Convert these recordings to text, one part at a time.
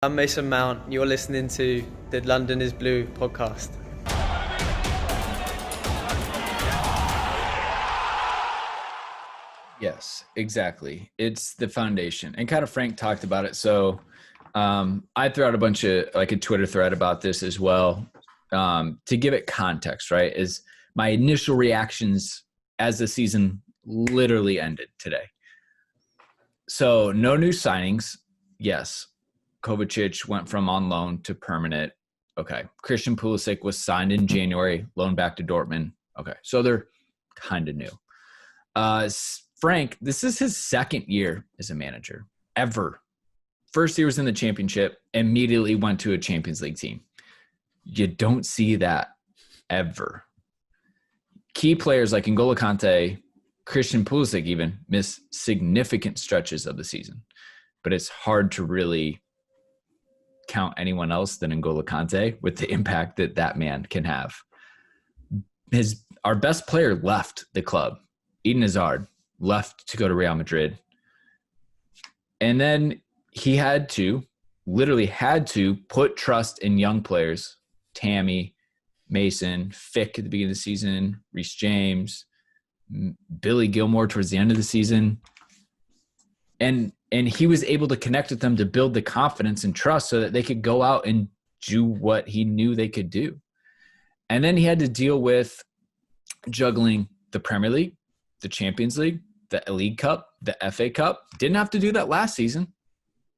I'm Mason Mount. You're listening to the London is Blue podcast. Yes, exactly. It's the foundation. And kind of Frank talked about it. So I threw out a bunch of like a Twitter thread about this as well. To give it context, right, is my initial reactions as the season literally ended today. So no new signings. Yes. Kovacic went from on loan to permanent. Okay. Christian Pulisic was signed in January, loaned back to Dortmund. Okay. So they're kind of new. Frank, this is his second year as a manager ever. First year was in the championship, immediately went to a Champions League team. You don't see that ever. Key players like N'Golo Kante, Christian Pulisic even miss significant stretches of the season. But it's hard to really count anyone else than N'Golo Kante with the impact that that man can have. Our best player left the club. Eden Hazard left to go to Real Madrid. And then he literally had to put trust in young players. Tammy, Mason, Fick at the beginning of the season, Reece James, Billy Gilmore towards the end of the season. And he was able to connect with them to build the confidence and trust so that they could go out and do what he knew they could do. And then he had to deal with juggling the Premier League, the Champions League, the League Cup, the FA Cup. Didn't have to do that last season.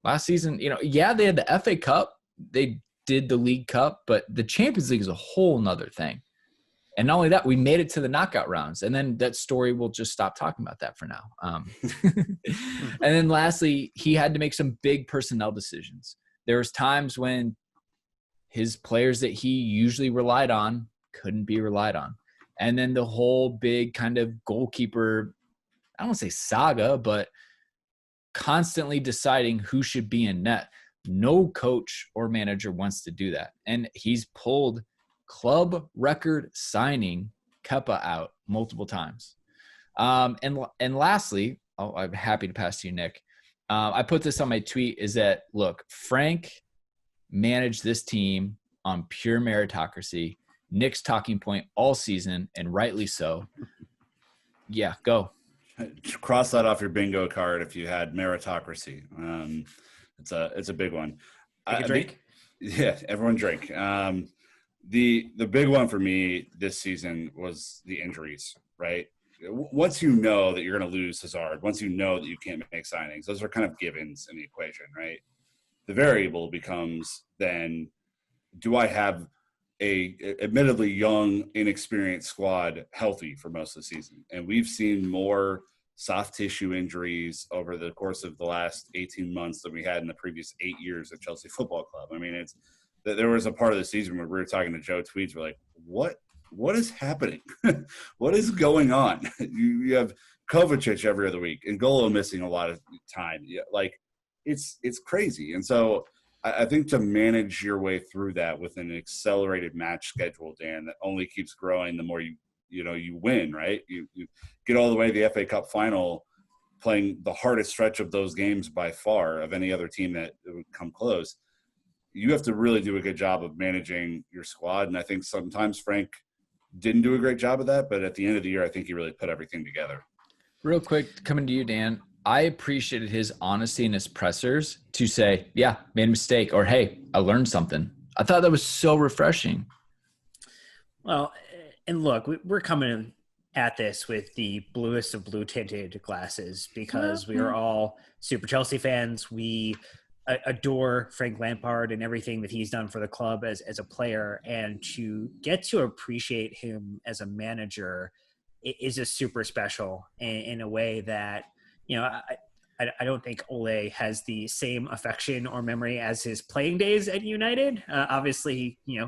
Last season, they had the FA Cup. They did the League Cup, but the Champions League is a whole nother thing. And not only that, we made it to the knockout rounds. And then that story, we'll just stop talking about that for now. And then lastly, he had to make some big personnel decisions. There was times when his players that he usually relied on couldn't be relied on. And then the whole big kind of goalkeeper, I don't want to say saga, but constantly deciding who should be in net. No coach or manager wants to do that. And he's pulled club record signing Kepa out multiple times. And lastly, I'm happy to pass to you, Nick. I put this on my tweet is that, look, Frank managed this team on pure meritocracy. Nick's talking point all season, and rightly so. Yeah, go. Cross that off your bingo card if you had meritocracy. It's a big one. Take a drink? Yeah, everyone drink. The big one for me this season was the injuries, right? Once you know that you're going to lose Hazard, once you know that you can't make signings, those are kind of givens in the equation, right? The variable becomes then, do I have a admittedly young, inexperienced squad healthy for most of the season? And we've seen more soft tissue injuries over the course of the last 18 months than we had in the previous 8 years at Chelsea Football Club. I mean, there was a part of the season where we were talking to Joe Tweeds. We're like, what is happening? What is going on? You have Kovacic every other week and N'Golo missing a lot of time. Like, it's crazy. And so I think to manage your way through that with an accelerated match schedule, Dan, that only keeps growing the more you win, right? You get all the way to the FA Cup final, playing the hardest stretch of those games by far of any other team that would come close. You have to really do a good job of managing your squad. And I think sometimes Frank didn't do a great job of that, but at the end of the year, I think he really put everything together. Real quick, coming to you, Dan. I appreciated his honesty in his pressers to say, yeah, made a mistake, or, hey, I learned something. I thought that was so refreshing. Well, and look, we're coming at this with the bluest of blue tinted glasses because we are all super Chelsea fans. We adore Frank Lampard and everything that he's done for the club as a player, and to get to appreciate him as a manager is just super special in a way that, I don't think Ole has the same affection or memory as his playing days at United. Obviously, he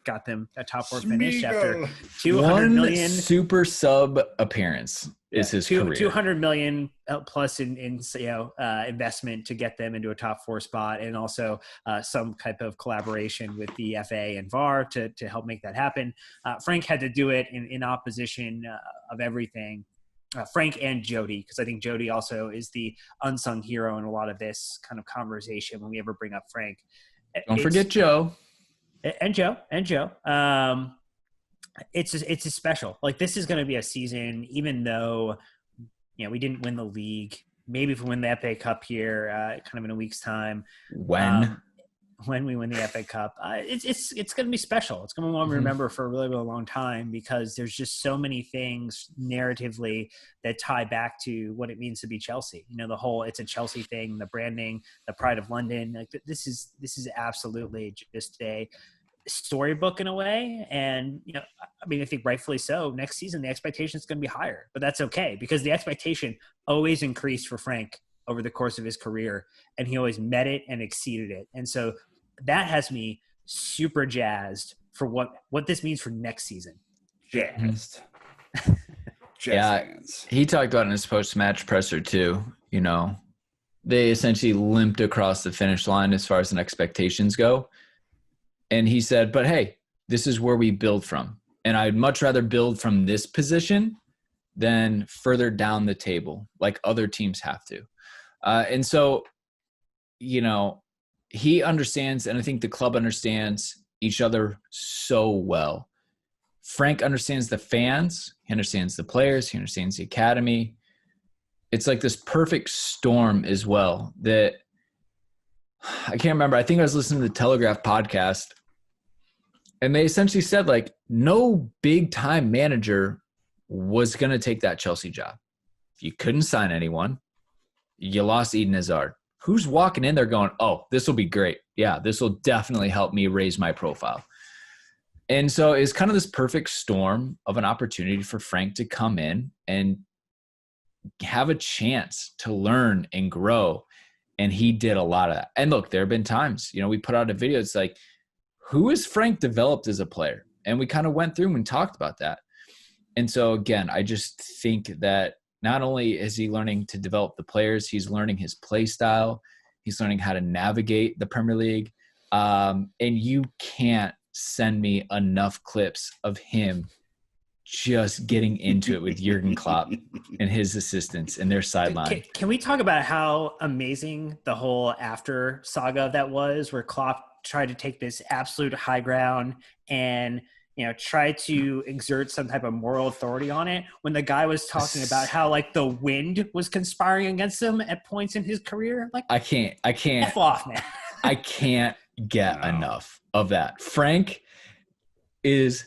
got them a top four finish after 200 million super sub appearance is his career. 200 million plus in investment to get them into a top four spot, and also some type of collaboration with the FA and VAR to help make that happen. Frank had to do it in opposition of everything. Frank and Jody, because I think Jody also is the unsung hero in a lot of this kind of conversation when we ever bring up Frank. Don't forget Joe. And Joe. It's just special. Like, this is going to be a season, even though, we didn't win the league. Maybe if we win the FA Cup here, kind of in a week's time. When we win the FA Cup, it's going to be special. It's going to be one we remember for a really, really long time, because there's just so many things narratively that tie back to what it means to be Chelsea. The whole "it's a Chelsea" thing, the branding, the pride of London. Like, this is absolutely just a storybook in a way. And I think rightfully so. Next season, the expectation is going to be higher, but that's okay, because the expectation always increased for Frank over the course of his career, and he always met it and exceeded it. And so that has me super jazzed for what this means for next season. Jazzed. Yeah, he talked about in his post-match presser too. They essentially limped across the finish line as far as expectations go. And he said, but hey, this is where we build from. And I'd much rather build from this position than further down the table, like other teams have to. And so, he understands, and I think the club understands each other so well. Frank understands the fans. He understands the players. He understands the academy. It's like this perfect storm as well that I can't remember. I think I was listening to the Telegraph podcast, and they essentially said, like, no big-time manager was going to take that Chelsea job. You couldn't sign anyone. You lost Eden Hazard. Who's walking in there going, oh, this will be great. Yeah, this will definitely help me raise my profile. And so it's kind of this perfect storm of an opportunity for Frank to come in and have a chance to learn and grow. And he did a lot of that. And look, there have been times, we put out a video. It's like, who has Frank developed as a player? And we kind of went through and talked about that. And so, again, I just think that not only is he learning to develop the players, he's learning his play style. He's learning how to navigate the Premier League. And you can't send me enough clips of him just getting into it with Jurgen Klopp and his assistants and their sideline. Can we talk about how amazing the whole after saga of that was, where Klopp tried to take this absolute high ground and try to exert some type of moral authority on it, when the guy was talking about how, like, the wind was conspiring against him at points in his career? Like, I can't F off, man. I can't get enough of that. Frank is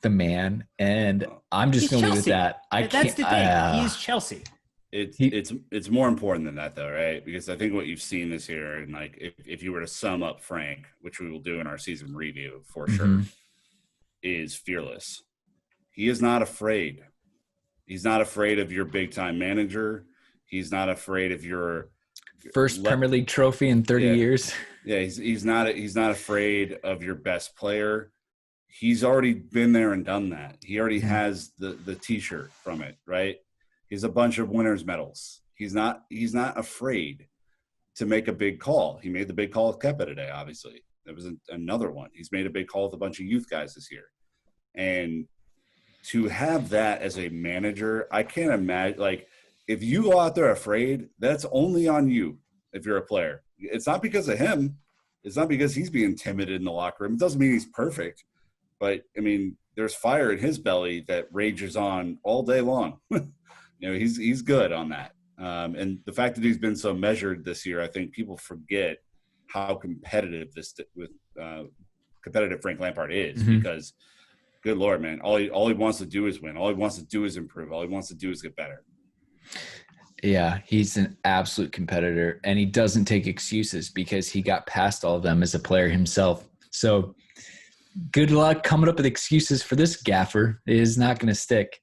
the man, and I'm just going to leave it at that. That's the thing. He's Chelsea. It's more important than that, though, right? Because I think what you've seen this year, and like if you were to sum up Frank, which we will do in our season review for sure, is fearless. He is not afraid. He's not afraid of your big time manager. He's not afraid of your first Premier League trophy in 30 years. Yeah, he's not afraid of your best player. He's already been there and done that. He already has the t-shirt from it, right? He's a bunch of winners' medals. He's not afraid to make a big call. He made the big call with Kepa today, obviously. There was another one. He's made a big call with a bunch of youth guys this year. And to have that as a manager, I can't imagine, like, if you go out there afraid, that's only on you if you're a player. It's not because of him. It's not because he's being timid in the locker room. It doesn't mean he's perfect. But, I mean, there's fire in his belly that rages on all day long. He's good on that. And the fact that he's been so measured this year, I think people forget how competitive competitive Frank Lampard is, because good Lord, man, all he wants to do is win. All he wants to do is improve. All he wants to do is get better. Yeah, he's an absolute competitor, and he doesn't take excuses because he got past all of them as a player himself. So good luck coming up with excuses for this gaffer. It is not going to stick.